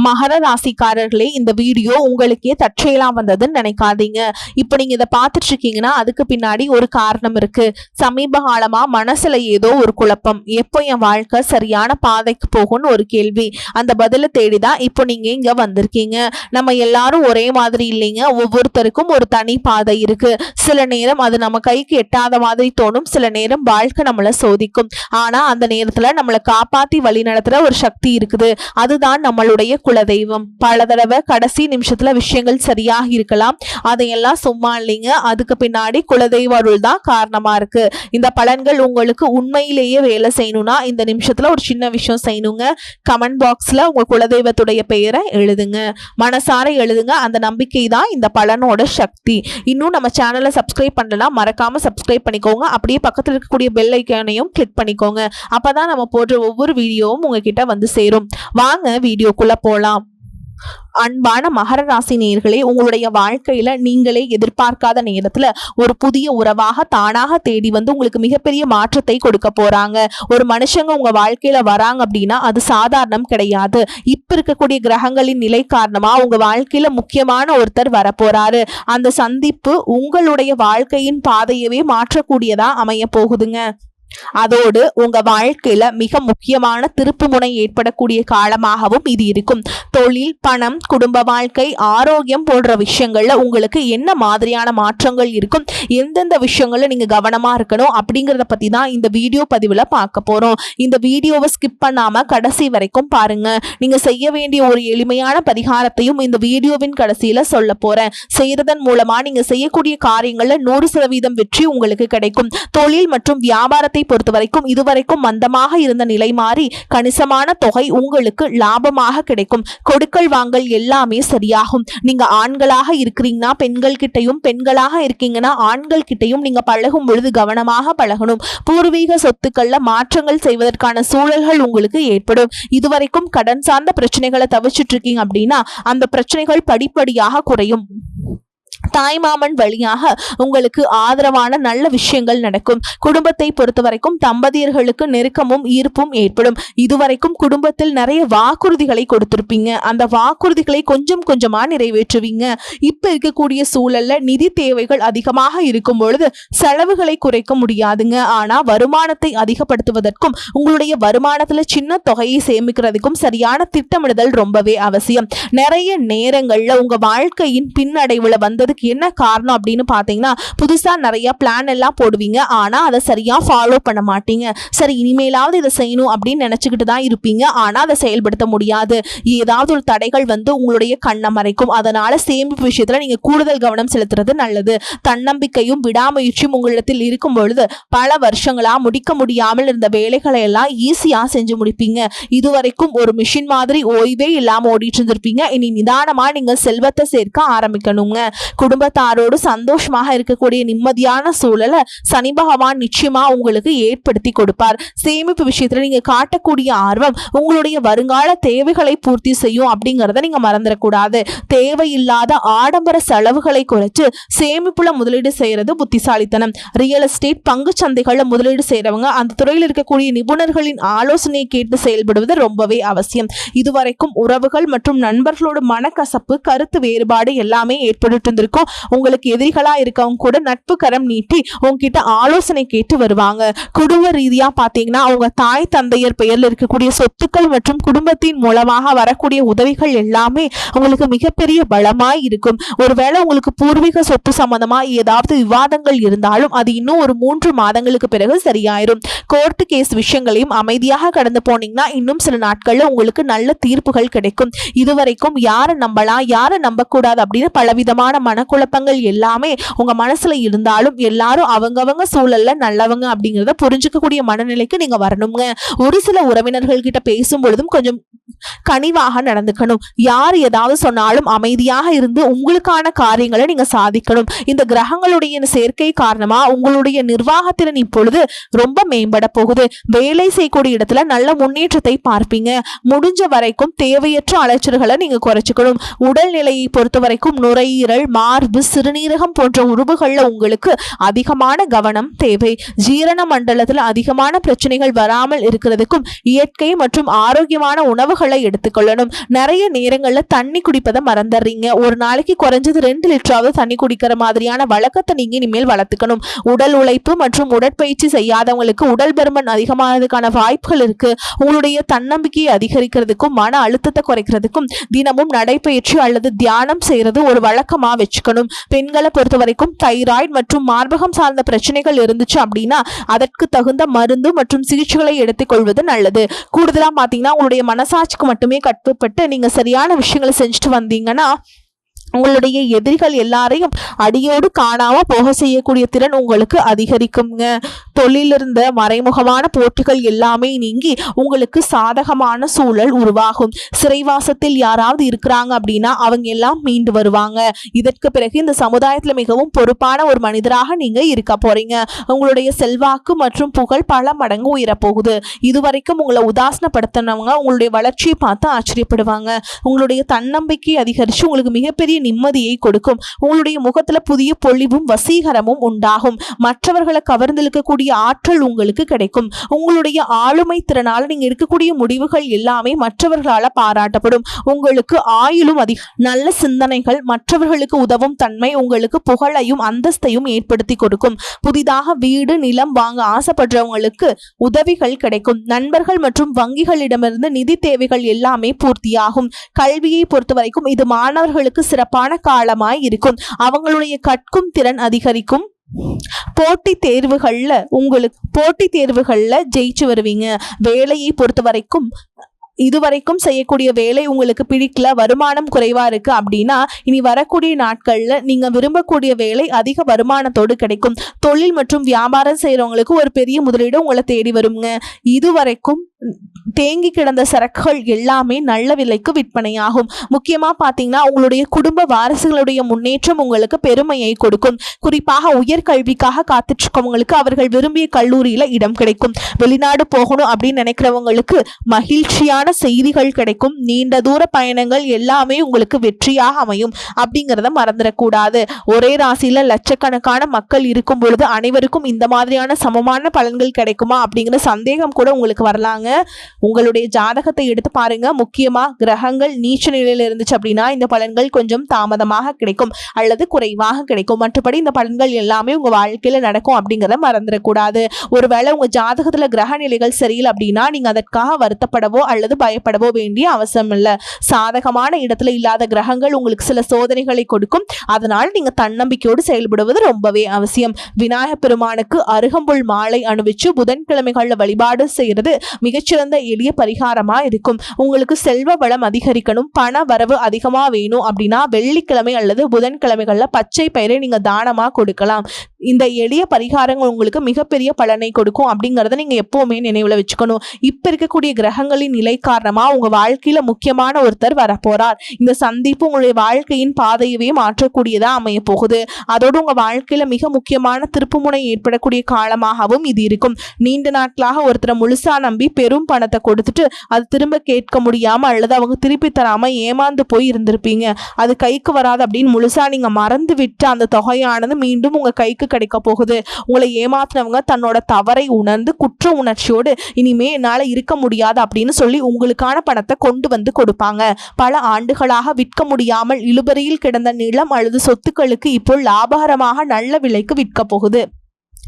மகர ராசிக்காரர்களே, இந்த வீடியோ உங்களுக்கே தற்செயலாம் வந்ததுன்னு நினைக்காதீங்க. இப்ப நீங்க இதை பார்த்துட்டு இருக்கீங்கன்னா அதுக்கு பின்னாடி ஒரு காரணம் இருக்கு. சமீப காலமா மனசுல ஏதோ ஒரு குழப்பம், எப்போ என் வாழ்க்கை சரியான பாதைக்கு போகும்னு ஒரு கேள்வி. அந்த பதிலை தேடிதான் இப்போ நீங்க இங்க வந்திருக்கீங்க. நம்ம எல்லாரும் ஒரே மாதிரி இல்லைங்க. ஒவ்வொருத்தருக்கும் ஒரு தனி பாதை இருக்கு. சில நேரம் அது நம்ம கைக்கு எட்டாத மாதிரி தோணும், சில நேரம் வாழ்க்கை நம்மளை சோதிக்கும். ஆனா அந்த நேரத்துல நம்மளை காப்பாத்தி வழி நடத்துற ஒரு சக்தி இருக்குது. அதுதான் நம்மளுடைய குலதெய்வம். பல தடவை கடைசி நிமிஷத்துல விஷயங்கள் சரியாக இருக்கலாம், அதையெல்லாம் சும்மா இல்லைங்க. அதுக்கு பின்னாடி குலதெய்வ அருள் தான் காரணமா இருக்கு. இந்த பலன்கள் உங்களுக்கு உண்மையிலேயே வேலை செய்யணும்னா இந்த நிமிஷத்துல ஒரு சின்ன விஷயம் செய்யணுங்க. கமெண்ட் பாக்ஸ்ல உங்க குலதெய்வத்துடைய பெயரை எழுதுங்க, மனசார எழுதுங்க. அந்த நம்பிக்கை தான் இந்த பலனோட சக்தி. இன்னும் நம்ம சேனலை சப்ஸ்கிரைப் பண்ணலாம், மறக்காம சப்ஸ்கிரைப் பண்ணிக்கோங்க. அப்படியே பக்கத்தில் இருக்கக்கூடிய பெல் ஐக்கானையும் கிளிக் பண்ணிக்கோங்க. அப்பதான் நம்ம போடுற ஒவ்வொரு வீடியோவும் உங்ககிட்ட வந்து சேரும். வாங்க வீடியோக்குள்ள போலாம். அன்பான மகர ராசி நேயர்களே, உங்களுடைய வாழ்க்கையில நீங்களே எதிர்பார்க்காத நேரத்துல ஒரு புதிய உறவாக தானாக தேடி வந்து உங்களுக்கு மிகப்பெரிய மாற்றத்தை கொடுக்க போறாங்க. ஒரு மனுஷங்க உங்க வாழ்க்கையில வராங்க அப்படின்னா அது சாதாரணம் கிடையாது. இப்ப இருக்கக்கூடிய கிரகங்களின் நிலை காரணமா உங்க வாழ்க்கையில முக்கியமான ஒருத்தர் வரப்போறாரு. அந்த சந்திப்பு உங்களுடைய வாழ்க்கையின் பாதையவே மாற்றக்கூடியதா அமைய போகுதுங்க. அதோடு உங்க வாழ்க்கையில மிக முக்கியமான திருப்பு முனை ஏற்படக்கூடிய காலமாகவும் இது இருக்கும். தொழில், பணம், குடும்ப வாழ்க்கை, ஆரோக்கியம் போன்ற விஷயங்கள்ல உங்களுக்கு என்ன மாதிரியான மாற்றங்கள் இருக்கும், எந்தெந்த விஷயங்கள்ல நீங்க கவனமா இருக்கணும் அப்படிங்கறத பத்தி தான் இந்த வீடியோ பதிவுல பார்க்க போறோம். இந்த வீடியோவை ஸ்கிப் பண்ணாம கடைசி வரைக்கும் பாருங்க. நீங்க செய்ய வேண்டிய ஒரு எளிமையான பரிகாரத்தையும் இந்த வீடியோவின் கடைசியில சொல்ல போறேன். செய்யறதன் மூலமா நீங்க செய்யக்கூடிய காரியங்கள்ல 100% வெற்றி உங்களுக்கு கிடைக்கும். தொழில் மற்றும் வியாபாரத்தை பொறுத்த வரைக்கும் இதுவரைக்கும் மந்தமாக இருந்த நிலை மாறி கணிசமான தொகை உங்களுக்கு லாபமாக கிடைக்கும். கொடுக்கல் வாங்கல் எல்லாமே சரியாகும். நீங்க ஆண்களாக இருக்கிறீங்கன்னா பெண்கள் கிட்டையும், பெண்களாக இருக்கீங்கன்னா ஆண்கள் கிட்டையும் நீங்க பழகும் பொழுது கவனமாக பழகணும். பூர்வீக சொத்துக்கள்ல மாற்றங்கள் செய்வதற்கான சூழல்கள் உங்களுக்கு ஏற்படும். இதுவரைக்கும் கடன் சார்ந்த பிரச்சனைகளை தவிர்த்துட்டு இருக்கீங்க அப்படின்னா அந்த பிரச்சனைகள் படிப்படியாக குறையும். தாய்மாமன் வழியாக உங்களுக்கு ஆதரவான நல்ல விஷயங்கள் நடக்கும். குடும்பத்தை பொறுத்த வரைக்கும் தம்பதியர்களுக்கு நெருக்கமும் ஈர்ப்பும் ஏற்படும். இதுவரைக்கும் குடும்பத்தில் நிறைய வாக்குறுதிகளை கொடுத்திருப்பீங்க. அந்த வாக்குறுதிகளை கொஞ்சம் கொஞ்சமா நிறைவேற்றுவீங்க. இப்ப இருக்கக்கூடிய சூழல்ல நிதி தேவைகள் அதிகமாக இருக்கும் பொழுது செலவுகளை குறைக்க முடியாதுங்க. ஆனா வருமானத்தை அதிகப்படுத்துவதற்கும் உங்களுடைய வருமானத்துல சின்ன தொகையை சேமிக்கிறதுக்கும் சரியான திட்டமிடுதல் ரொம்பவே அவசியம். நிறைய நேரங்கள்ல உங்க வாழ்க்கையின் பின்னடைவுல வந்தது என்ன காரணம் அப்படின்னு பாத்தீங்கன்னா புதுசா நிறைய பிளான் எல்லாம் போடுவீங்க, ஆனா அதை சரியா ஃபாலோ பண்ண மாட்டீங்க. சரி இனிமேலாவது இதை செய்யணும் அப்படின்னு நினைச்சுக்கிட்டு தான் இருப்பீங்க, ஆனா அதை செயல்படுத்த முடியாது. ஏதாவது ஒரு தடைகள் வந்து உங்களுடைய கண்ணை மறைக்கும். அதனால சேமிப்பு விஷயத்துல நீங்க கூடுதல் கவனம் செலுத்துறது நல்லது. தன்னம்பிக்கையும் விடாமுயற்சியும் உங்களிடத்தில் இருக்கும் பொழுது பல வருஷங்களா முடிக்க முடியாமல் இருந்த வேலைகளை எல்லாம் ஈஸியா செஞ்சு முடிப்பீங்க. இதுவரைக்கும் ஒரு மிஷின் மாதிரி ஓய்வே இல்லாம ஓடிட்டு இருந்திருப்பீங்க. இனி நிதானமா நீங்க செல்வத்தை சேர்க்க ஆரம்பிக்கணுங்க. குடும்பத்தாரோடு சந்தோஷமாக இருக்கக்கூடிய நிம்மதியான சூழலை சனி பகவான் நிச்சயமா உங்களுக்கு ஏற்படுத்தி கொடுப்பார். சேமிப்பு விஷயத்துல நீங்க காட்டக்கூடிய ஆர்வம் உங்களுடைய வருங்கால தேவைகளை பூர்த்தி செய்யும் அப்படிங்கறத நீங்க மறந்துடக்கூடாது. தேவையில்லாத ஆடம்பர செலவுகளை குறைச்சு சேமிப்புல முதலீடு செய்யறது புத்திசாலித்தனம். ரியல் எஸ்டேட், பங்கு சந்தைகள்ல முதலீடு செய்யறவங்க அந்த துறையில் இருக்கக்கூடிய நிபுணர்களின் ஆலோசனையை கேட்டு செயல்படுவது ரொம்பவே அவசியம். இதுவரைக்கும் உறவுகள் மற்றும் நண்பர்களோட மனக்கசப்பு, கருத்து வேறுபாடு எல்லாமே ஏற்பட்டு இருந்திருக்கும். உங்களுக்கு எதிரிகளா இருக்கவங்க கூட நட்பு கரம் நீட்டி உங்ககிட்ட ஆலோசனை கேட்டு வருவாங்க. குடும்ப ரீதியா பாத்தீங்கன்னா உங்க தாய் தந்தையர் பெயர்ல இருக்கக்கூடிய சொத்துக்கள் மற்றும் குடும்பத்தின் மூலமாக வரக்கூடிய உதவிகள் எல்லாமே உங்களுக்கு மிகப்பெரிய பலமாய் இருக்கும். ஒருவேளை உங்களுக்கு பூர்வீக சொத்து சம்பந்தமா ஏதாவது விவாதங்கள் இருந்தாலும் அது இன்னும் ஒரு 3 மாதங்களுக்கு பிறகு சரியாயிரும். கோர்ட்டு கேஸ் விஷயங்களையும் அமைதியாக கடந்து போனீங்கன்னா இன்னும் சில நாட்கள்ல உங்களுக்கு நல்ல தீர்ப்புகள் கிடைக்கும். இதுவரைக்கும் யாரை நம்பலாம் யாரை நம்ப கூடாது அப்படின்னு பலவிதமான மனக்குழப்பங்கள் எல்லாமே உங்க மனசுல இருந்தாலும் எல்லாரும் அவங்கவங்க சூழல்ல நல்லவங்க அப்படிங்கறத புரிஞ்சுக்கக்கூடிய மனநிலைக்கு நீங்க வரணுங்க. ஒரு சில உறவினர்கள் கிட்ட பேசும் பொழுதும் கொஞ்சம் கனிவாக நடந்துக்கணும். யார் ஏதாவது சொன்னாலும் அமைதியாக இருந்து உங்களுக்கான காரியங்களை நீங்க சாதிக்கணும். இந்த கிரகங்களுடைய சேர்க்கை காரணமா உங்களுடைய நிர்வாகத்திறன் இப்பொழுது ரொம்ப மேம்பட போகுது. வேலை செய்யக்கூடிய இடத்துல நல்ல முன்னேற்றத்தை பார்ப்பீங்க. முடிஞ்ச வரைக்கும் தேவையற்ற அலைச்சல்களை நீங்க குறைச்சுக்கணும். உடல்நிலையை பொறுத்த வரைக்கும் நுரையீரல், மார்பு, சிறுநீரகம் போன்ற உறுப்புகள்ல உங்களுக்கு அதிகமான கவனம் தேவை. ஜீரண மண்டலத்துல அதிகமான பிரச்சனைகள் வராமல் இருக்கிறதுக்கும் இயற்கை மற்றும் ஆரோக்கியமான உணவுகளை சிகிச்சைகளை எடுத்துக்கொள்ளணும். நிறைய நேரங்கள்ல தண்ணி குடிப்பதை மறந்துடுறீங்க. ஒரு நாளைக்கு குறைஞ்சது 2 லிட்டராவது தண்ணி குடிக்கிற மாதிரியான வழக்கத்தை நீங்க இனிமேல் வளர்த்துக்கணும். உடல் உழைப்பு மற்றும் உடற்பயிற்சி செய்யாதவங்களுக்கு உடல் பருமன் அதிகமானதுக்கான வாய்ப்புகள் இருக்கு. உங்களுடைய தன்னம்பிக்கையை அதிகரிக்கிறதுக்கும் மன அழுத்தத்தை குறைக்கிறதுக்கும் தினமும் நடைப்பயிற்சி அல்லது தியானம் செய்யறது ஒரு வழக்கமா வச்சுக்கணும். பெண்களை பொறுத்த வரைக்கும் தைராய்டு மற்றும் மார்பகம் சார்ந்த பிரச்சனைகள் இருந்துச்சு அப்படின்னா அதற்கு தகுந்த மருந்து மற்றும் சிகிச்சைகளை எடுத்துக்கொள்வது நல்லது. கூடுதலா பாத்தீங்கன்னா உங்களுடைய மனசாட்சிக்கு மட்டுமே கட்டுப்பட்டு நீங்க சரியான விஷயங்களை செஞ்சுட்டு வந்தீங்கன்னா உங்களுடைய எதிரிகள் எல்லாரையும் அடியோடு காணாம போக செய்யக்கூடிய திறன் உங்களுக்கு அதிகரிக்குங்க. தொழிலிருந்த மறைமுகமான போட்டிகள் எல்லாமே நீங்கி உங்களுக்கு சாதகமான சூழல் உருவாகும். சிறைவாசத்தில் யாராவது இருக்கிறாங்க அப்படின்னா அவங்க எல்லாம் மீண்டு வருவாங்க. இதற்கு பிறகு இந்த சமுதாயத்துல மிகவும் பொறுப்பான ஒரு மனிதராக நீங்க இருக்க போறீங்க. உங்களுடைய செல்வாக்கு மற்றும் புகழ் பல மடங்கு உயரப்போகுது. இதுவரைக்கும் உங்களை உதாசனப்படுத்தினவங்க உங்களுடைய வளர்ச்சியை பார்த்து ஆச்சரியப்படுவாங்க. உங்களுடைய தன்னம்பிக்கை அதிகரிச்சு உங்களுக்கு மிகப்பெரிய நிம்மதியை கொடுக்கும். உங்களுடைய முகத்துல புதிய பொலிவும் வசீகரமும் உண்டாகும். மற்றவர்களை கவர்ந்தெழுக்கக்கூடிய ஆற்றல் உங்களுக்கு கிடைக்கும். உங்களுடைய ஆளுமை திறனால நீங்க எடுக்கக்கூடிய முடிவுகள் எல்லாமே மற்றவர்களால பாராட்டப்படும். உங்களுக்கு ஆயுளும் நல்ல சிந்தனைகள் மற்றவர்களுக்கு உதவும் தன்மை உங்களுக்கு புகழையும் அந்தஸ்தையும் ஏற்படுத்தி கொடுக்கும். புதிதாக வீடு நிலம் வாங்க ஆசைப்படுறவங்களுக்கு உதவிகள் கிடைக்கும். நண்பர்கள் மற்றும் வங்கிகளிடமிருந்து நிதி தேவைகள் எல்லாமே பூர்த்தியாகும். கல்வியை பொறுத்த வரைக்கும் இது மாணவர்களுக்கு சிறப்பான காலமாய் இருக்கும். அவங்களுடைய கற்கும் திறன் அதிகரிக்கும். போட்டித் தேர்வுகள்ல ஜெயிச்சு வருவீங்க. வேலையை பொறுத்த வரைக்கும் இதுவரைக்கும் செய்யக்கூடிய வேலை உங்களுக்கு பிடிக்கல, வருமானம் குறைவா இருக்கு அப்படின்னா இனி வரக்கூடிய நாட்கள்ல நீங்க விரும்பக்கூடிய வேலை அதிக வருமானத்தோடு கிடைக்கும். தொழில் மற்றும் வியாபாரம் செய்யறவங்களுக்கு ஒரு பெரிய முதலீடு உங்களை தேடி வருங்க. இதுவரைக்கும் தேங்கி கிடந்த சரக்குகள் எல்லாமே நல்ல விலைக்கு விற்பனையாகும். முக்கியமா பாத்தீங்கன்னா உங்களுடைய குடும்ப வாரிசுகளுடைய முன்னேற்றம் உங்களுக்கு பெருமையை கொடுக்கும். குறிப்பாக உயர்கல்விக்காக காத்துட்டு இருக்கவங்களுக்கு அவர்கள் விரும்பிய கல்லூரியில இடம் கிடைக்கும். வெளிநாடு போகணும் அப்படின்னு நினைக்கிறவங்களுக்கு மகிழ்ச்சியான செய்திகள் கிடைக்கும். நீண்ட தூர பயணங்கள் எல்லாமே உங்களுக்கு வெற்றியாக அமையும். அப்படிங்கிறத மறந்துடக்கூடாது. ஒரே ராசியில லட்சக்கணக்கான மக்கள் இருக்கும் பொழுது அனைவருக்கும் இந்த மாதிரியான சமமான பலன்கள் கிடைக்குமா அப்படிங்கிற சந்தேகம் கூட உங்களுக்கு வரலாங்க. உங்களுடைய ஜாதகத்தை எடுத்து பாருங்க. முக்கியமா கிரகங்கள் நீச்ச நிலையில இருந்துச்சு அப்படின்னா இந்த பலன்கள் கொஞ்சம் தாமதமாக கிடைக்கும் அல்லது குறைவாக கிடைக்கும். மற்றபடி இந்த பலன்கள் எல்லாமே உங்க வாழ்க்கையில நடக்கும் அப்படிங்கிறத மறந்துடக்கூடாது. ஒருவேளை உங்க ஜாதகத்துல கிரக நிலைகள் சரியில்லை அப்படின்னா நீங்க அதற்காக வருத்தப்படவோ அல்லது பயப்படவோ வேண்டிய அவசியம் இல்லை. சாதகமான இடத்துல இல்லாத கிரகங்கள் உங்களுக்கு சில சோதனைகளை கொடுக்கும். அதனால் நீங்க தன்னம்பிக்கையோடு செயல்படுவது ரொம்பவே அவசியம். விநாயகப் பெருமானுக்கு அருகம்புல் மாலை அணிவிச்சு புதன்கிழமைகள்ல வழிபாடு செய்யறது மிகச்சிறந்த எளிய பரிகாரமா இருக்கும். உங்களுக்கு செல்வ வளம் அதிகரிக்கணும், பண வரவு அதிகமா வேணும் அப்படின்னா வெள்ளிக்கிழமை அல்லது புதன்கிழமைகள்ல பச்சை பயிரை நீங்க தானமா கொடுக்கலாம். இந்த எளிய பரிகாரங்கள் உங்களுக்கு மிகப்பெரிய பலனை கொடுக்கும் அப்படிங்கறத நீங்க எப்பவுமே நினைவுல வச்சுக்கணும். இப்ப இருக்கக்கூடிய கிரகங்களின் நிலை காரணமா உங்க வாழ்க்கையில முக்கியமான ஒருத்தர் வரப்போறார். இந்த சந்திப்பு உங்களுடைய வாழ்க்கையின் பாதையவே மாற்றக்கூடியதா அமைய போகுது. அதோடு உங்க வாழ்க்கையில மிக முக்கியமான திருப்புமுனை ஏற்படக்கூடிய காலமாகவும் இது இருக்கும். நீண்ட நாட்களாக ஒருத்தரை முழுசா நம்பி பெரும் பணத்தை கொடுத்துட்டு அது திரும்ப கேட்க முடியாம அல்லது அவங்க திருப்பி தராம ஏமாந்து போய் இருந்திருப்பீங்க. அது கைக்கு வராது அப்படின்னு முழுசா நீங்க மறந்து விட்டு அந்த தொகையானது மீண்டும் உங்க கைக்கு கிடைக்க போகுது. உங்களை ஏமாத்தினவங்க தன்னோட தவறை உணர்ந்து குற்ற உணர்ச்சியோடு இனிமே என்னால இருக்க முடியாது அப்படின்னு சொல்லி உங்களுக்கான பணத்தை கொண்டு வந்து கொடுப்பாங்க. பல ஆண்டுகளாக விற்க முடியாமல் இழுபறியில் கிடந்த நிலம் அல்லது சொத்துக்களுக்கு இப்போ லாபகரமாக நல்ல விலைக்கு விற்க போகுது.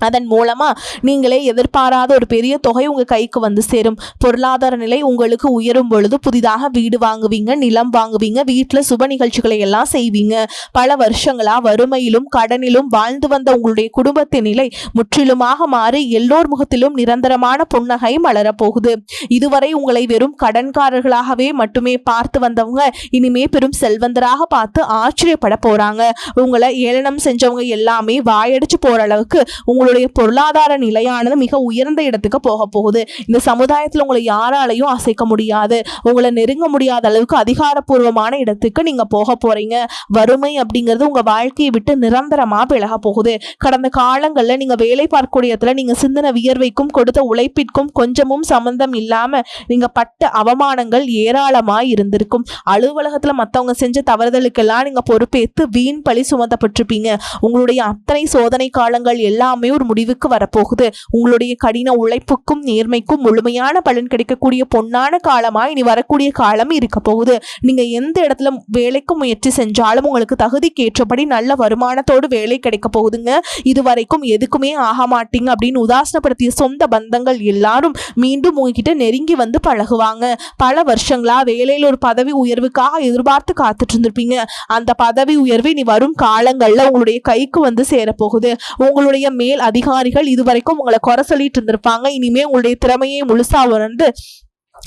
அதன் மூலமா நீங்களே எதிர்பாராத ஒரு பெரிய தொகை உங்க கைக்கு வந்து சேரும். பொருளாதார நிலை உங்களுக்கு உயரும் பொழுது புதிதாக வீடு வாங்குவீங்க, நிலம் வாங்குவீங்க, வீட்டுல சுப நிகழ்ச்சிகளை எல்லாம் செய்வீங்க. பல வருஷங்களா வறுமையிலும் கடனிலும் வாழ்ந்து வந்த உங்களுடைய குடும்பத்தின் நிலை முற்றிலுமாக மாறி எல்லோர் முகத்திலும் நிரந்தரமான புன்னகை மலர போகுது. இதுவரை உங்களை வெறும் கடன்காரர்களாகவே மட்டுமே பார்த்து வந்தவங்க இனிமே பெரும் செல்வந்தராக பார்த்து ஆச்சரியப்பட போறாங்க. உங்களை ஏளனம் செஞ்சவங்க எல்லாமே வாயடிச்சு போற அளவுக்கு உங்களுடைய பொருளாதார நிலையானது மிக உயர்ந்த இடத்துக்கு போக போகுது. இந்த சமுதாயத்துல உங்களை யாராலையும் அசைக்க முடியாது. உங்களை நெருங்க முடியாத அளவுக்கு அதிகாரப்பூர்வமான இடத்துக்கு நீங்க போக போறீங்க. வறுமை அப்படிங்கிறது உங்க வாழ்க்கையை விட்டு நிரந்தரமா விலக போகுது. கடந்த காலங்கள்ல நீங்க வேலை பார்க்கக்கூடிய இடத்துல நீங்க சிந்தின வியர்வைக்கும் கொடுத்த உழைப்பிற்கும் கொஞ்சமும் சம்பந்தம் இல்லாம நீங்க பட்ட அவமானங்கள் ஏராளமாய் இருந்திருக்கும். அலுவலகத்துல மத்தவங்க செஞ்ச தவறுதலுக்கெல்லாம் நீங்க பொறுப்பேற்று வீண் பழி சுமத்தப்பட்டிருப்பீங்க. உங்களுடைய அத்தனை சோதனை காலங்கள் எல்லாமே ஒரு முடிவுக்கு வரப்போகுது. உங்களுடைய கடின உழைப்புக்கும் நேர்மைக்கும் முழுமையான பலன் கிடைக்கக்கூடிய பொன்னான காலமா இனி வரக்கூடிய காலம் இருக்க போகுது. நீங்க எந்த இடத்துல வேலைக்கு முயற்சி செஞ்சாலும் உங்களுக்கு தகுதிக்கு ஏற்றபடி நல்ல வருமானத்தோடு வேலை கிடைக்க போகுதுங்க. இதுவரைக்கும் எதுக்குமே ஆக மாட்டீங்க அப்படின்னு உதாசனப்படுத்திய சொந்த பந்தங்கள் எல்லாரும் மீண்டும் உங்ககிட்ட நெருங்கி வந்து பழகுவாங்க. பல வருஷங்களா வேலையில ஒரு பதவி உயர்வுக்காக எதிர்பார்த்து காத்துட்டு இருந்திருப்பீங்க. அந்த பதவி உயர்வு இனி வரும் காலங்கள்ல உங்களுடைய கைக்கு வந்து சேரப்போகுது. உங்களுடைய மேல் அதிகாரிகள் இதுவரைக்கும் உங்களை குறை சொல்லிட்டு இருந்திருப்பாங்க. இனிமே உங்களுடைய திறமையை முழுசா உணர்ந்து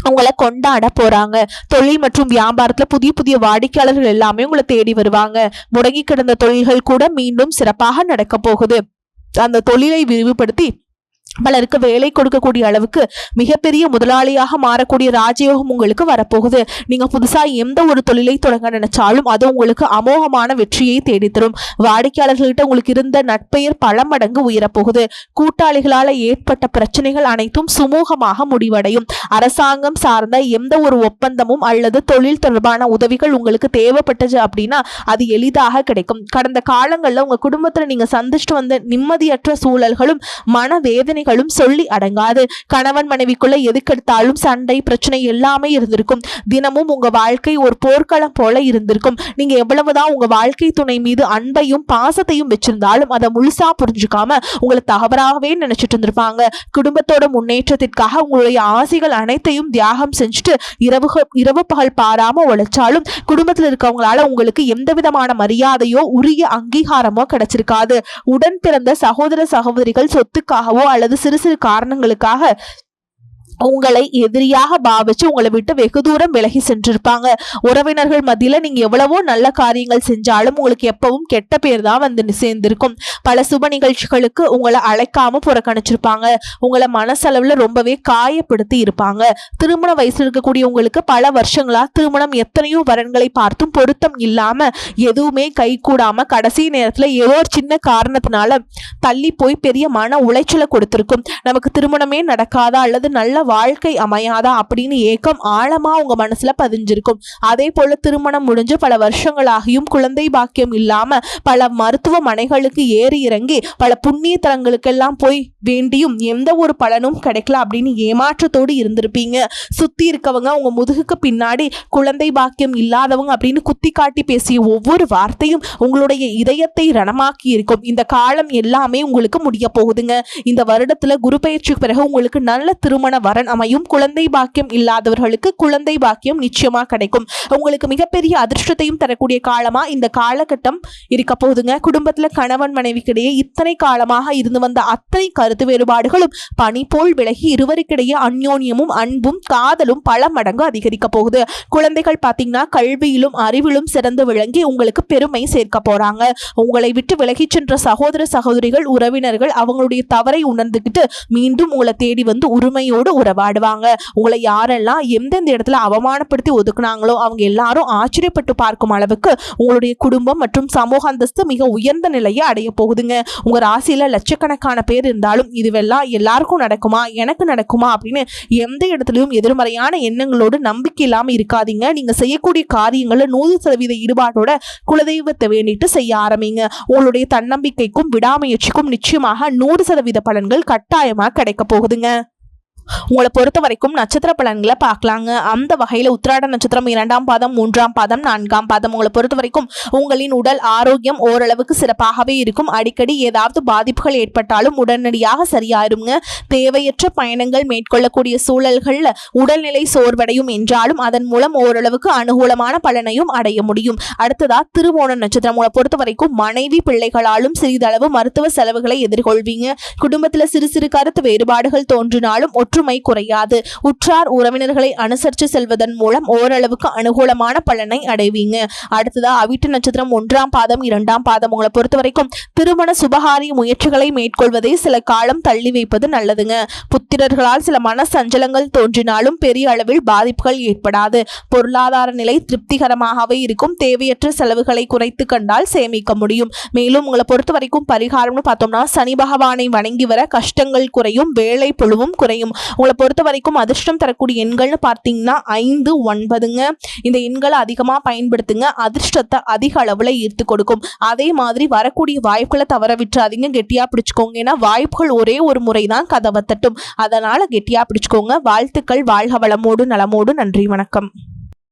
உங்களை கொண்டாட போறாங்க. தொழில் மற்றும் வியாபாரத்துல புதிய புதிய வாடிக்கையாளர்கள் எல்லாமே உங்களை தேடி வருவாங்க. முடங்கி கிடந்த தொழில்கள் கூட மீண்டும் சிறப்பாக நடக்க போகுது. அந்த தொழிலை விரிவுபடுத்தி பலருக்கு வேலை கொடுக்கக்கூடிய அளவுக்கு மிகப்பெரிய முதலாளியாக மாறக்கூடிய ராஜயோகம் உங்களுக்கு வரப்போகுது. நீங்க புதுசா எந்த ஒரு தொழிலை தொடங்க நினைச்சாலும் அது உங்களுக்கு அமோகமான வெற்றியை தேடித்தரும். வாடிக்கையாளர்கள்ட்ட உங்களுக்கு இருந்த நட்பெயர் பல மடங்கு உயரப்போகுது. கூட்டாளிகளால ஏற்பட்ட பிரச்சனைகள் அனைத்தும் சுமூகமாக முடிவடையும். அரசாங்கம் சார்ந்த எந்த ஒரு ஒப்பந்தமும் அல்லது தொழில் தொடர்பான உதவிகள் உங்களுக்கு தேவைப்பட்டது அப்படின்னா அது எளிதாக கிடைக்கும். கடந்த காலங்கள்ல உங்க குடும்பத்துல நீங்க சந்திச்சுட்டு வந்த நிம்மதியற்ற சூழல்களும் மனவேதனை சொல்லி அடங்காது. கணவன் மனைவிக்குள்ள எதுக்கெடுத்தாலும் சண்டை பிரச்சனை எல்லாமே இருந்திருக்கும். தினமும் உங்க வாழ்க்கை ஒரு போர்க்களம் போல இருந்திருக்கும். நீங்க எவ்வளவுதான் உங்க வாழ்க்கை துணை மீது அன்பையும் பாசத்தையும் வச்சிருந்தாலும் அதை முழுசா புரிஞ்சுக்காம உங்களை தவறாகவே நினைச்சிட்டு இருந்திருப்பாங்க. குடும்பத்தோட முன்னேற்றத்திற்காக உங்களுடைய ஆசைகள் அனைத்தையும் தியாகம் செஞ்சுட்டு இரவு பகல் பாராம உழைச்சாலும் குடும்பத்தில் இருக்கவங்களால உங்களுக்கு எந்த விதமான மரியாதையோ உரிய அங்கீகாரமோ கிடைச்சிருக்காது. உடன் பிறந்த சகோதர சகோதரிகள் சொத்துக்காகவோ அல்லது சிறு சிறு காரணங்களுக்காக உங்களை எதிரியாக பாவிச்சு உங்களை விட்டு வெகு தூரம் விலகி சென்றிருப்பாங்க. உறவினர்கள் மத்தியில நீங்க எவ்வளவோ நல்ல காரியங்கள் செஞ்சாலும் உங்களுக்கு எப்பவும் கெட்ட பேர் தான் வந்து சேர்ந்திருக்கும். பல சுப நிகழ்ச்சிகளுக்கு உங்களை அழைக்காம புறக்கணிச்சிருப்பாங்க. உங்களை மனசளவுல ரொம்பவே காயப்படுத்தி இருப்பாங்க. திருமண வயசுல இருக்கக்கூடிய உங்களுக்கு பல வருஷங்களா திருமணம் எத்தனையோ வரன்களை பார்த்தும் பொருத்தம் இல்லாம எதுவுமே கை கூடாம கடைசி நேரத்துல ஏதோ ஒரு சின்ன காரணத்தினால தள்ளி போய் பெரிய மன உளைச்சலை கொடுத்திருக்கும். நமக்கு திருமணமே நடக்காதா அல்லது நல்ல வாழ்க்கை அமையாதா அப்படின்னு ஏக்கம் ஆழமா உங்க மனசுல பதிஞ்சிருக்கும். அதே போல திருமணம் முடிஞ்சு பல வருஷங்களாகியும் குழந்தை பாக்கியம் இல்லாம பல மருத்துவமனைகளுக்கு ஏறி இறங்கி பல புண்ணிய தலங்களுக்கெல்லாம் போய் வேண்டியும் எந்த ஒரு பலனும் கிடைக்கல அப்படின்னு ஏமாற்றத்தோடு இருந்திருப்பீங்க. சுத்தி இருக்கவங்க உங்க முதுகுக்கு பின்னாடி குழந்தை பாக்கியம் இல்லாதவங்க அப்படின்னு குத்தி காட்டி பேசிய ஒவ்வொரு வார்த்தையும் உங்களுடைய இதயத்தை ரணமாக்கி இருக்கும். இந்த காலம் எல்லாமே உங்களுக்கு முடிய போகுதுங்க. இந்த வருடத்துல குரு பயிற்சிக்கு பிறகு உங்களுக்கு நல்ல திருமண வரன் அமையும். குழந்தை பாக்கியம் இல்லாதவர்களுக்கு குழந்தை பாக்கியம் நிச்சயமா கிடைக்கும். உங்களுக்கு மிகப்பெரிய அதிர்ஷ்டத்தையும் தரக்கூடிய காலமா இந்த காலகட்டம் இருக்க போகுதுங்க. குடும்பத்துல கணவன் மனைவிக்கிடையே இத்தனை காலமாக இருந்து வந்த அத்தனை கருத்து வேறுபாடுகளும் பனி போல் விலகி இருவருக்கிடையே அந்யோன்யமும் அன்பும் காதலும் பல மடங்கு அதிகரிக்க போகுது. குழந்தைகள் பாத்தீங்கன்னா கல்வியிலும் அறிவிலும் சிறந்து விளங்கி உங்களுக்கு பெருமை சேர்க்க போறாங்க. உங்களை விட்டு விலகி சென்ற சகோதர சகோதரிகள் உறவினர்கள் அவங்களுடைய தவறை உணர்ந்துகிட்டு மீண்டும் உங்களை தேடி வந்து உரிமையோடு உறவாடுவாங்க. உங்களை யாரெல்லாம் எந்தெந்த இடத்துல அவமானப்படுத்தி ஒதுக்குனாங்களோ அவங்க எல்லாரும் ஆச்சரியப்பட்டு பார்க்கும் அளவுக்கு உங்களுடைய குடும்பம் மற்றும் சமூக அந்தஸ்து மிக உயர்ந்த நிலையை அடைய போகுதுங்க. உங்க ராசியில லட்சக்கணக்கான பேர் இருந்தாலும் இதுவெல்லாம் எல்லாருக்கும் நடக்குமா எனக்கு நடக்குமா அப்படின்னு எந்த இடத்துலயும் எதிர்மறையான எண்ணங்களோடு நம்பிக்கை இல்லாம இருக்காதீங்க. நீங்க செய்யக்கூடிய காரியங்கள்ல 100% ஈடுபாட்டோட குலதெய்வத்தை வேண்டிட்டு செய்ய ஆரம்பிங்க. உங்களுடைய தன்னம்பிக்கைக்கும் விடாமுயற்சிக்கும் நிச்சயமாக 100% பலன்கள் கட்டாயமா கிடைக்க போகுதுங்க. உங்களை பொறுத்த வரைக்கும் நட்சத்திர பலன்களை பார்க்கலாங்க. அந்த வகையில உத்திராட நட்சத்திரம் 2ஆம் பாதம் 3ஆம் பாதம் 4ஆம் பாதம் உங்களை பொறுத்த வரைக்கும் உங்களின் உடல் ஆரோக்கியம் ஓரளவுக்கு சிறப்பாகவே இருக்கும். அடிக்கடி ஏதாவது பாதிப்புகள் ஏற்பட்டாலும் உடனடியாக சரியாயிருங்க. தேவையற்ற பயணங்கள் மேற்கொள்ளக்கூடிய சூழல்கள்ல உடல்நிலை சோர்வடையும் என்றாலும் அதன் மூலம் ஓரளவுக்கு அனுகூலமான பலனையும் அடைய முடியும். அடுத்ததா திருவோண நட்சத்திரம் உங்களை பொறுத்த வரைக்கும் மனைவி பிள்ளைகளாலும் சிறிதளவு மருத்துவ செலவுகளை எதிர்கொள்வீங்க. குடும்பத்துல சிறு சிறு கருத்து வேறுபாடுகள் தோன்றினாலும் ஒற்றுமை குறையாது. உற்றார் உறவினர்களை அனுசரித்து செல்வதன் மூலம் ஓரளவுக்கு அனுகூலமான பலனை அடைவீங்க. அடுத்ததா அவிட்ட நட்சத்திரம் 1ஆம் பாதம் 2ஆம் பாதம் உங்களை பொறுத்த வரைக்கும் திருமண சுபகாரிய முயற்சிகளை மேற்கொள்வதை சில காலம் தள்ளி வைப்பது நல்லதுங்க. புத்திரர்களால் சில மன சஞ்சலங்கள் தோன்றினாலும் பெரிய அளவில் பாதிப்புகள் ஏற்படாது. பொருளாதார நிலை திருப்திகரமாகவே இருக்கும். தேவையற்ற செலவுகளை குறைத்து கண்டால் சேமிக்க முடியும். மேலும் உங்களை பொறுத்த வரைக்கும் பரிகாரம்னு பார்த்தோம்னா சனி பகவானை வணங்கி வர கஷ்டங்கள் குறையும், வேலை பொழுவும் குறையும். உங்களை பொறுத்த வரைக்கும் அதிர்ஷ்டம் தரக்கூடிய எண்கள்னு பார்த்தீங்கன்னா 5, 9ங்க. இந்த எண்களை அதிகமாக பயன்படுத்துங்க. அதிர்ஷ்டத்தை அதிக அளவில் ஈர்த்து கொடுக்கும். அதே மாதிரி வரக்கூடிய வாய்ப்புகளை தவற விட்டுறாதீங்க, கெட்டியாக பிடிச்சிக்கோங்க. ஏன்னா வாய்ப்புகள் ஒரே ஒரு முறை தான் கதவை தட்டும். அதனால் கெட்டியாக பிடிச்சிக்கோங்க. வாழ்த்துக்கள். வாழ்க வளமோடு நலமோடு. நன்றி, வணக்கம்.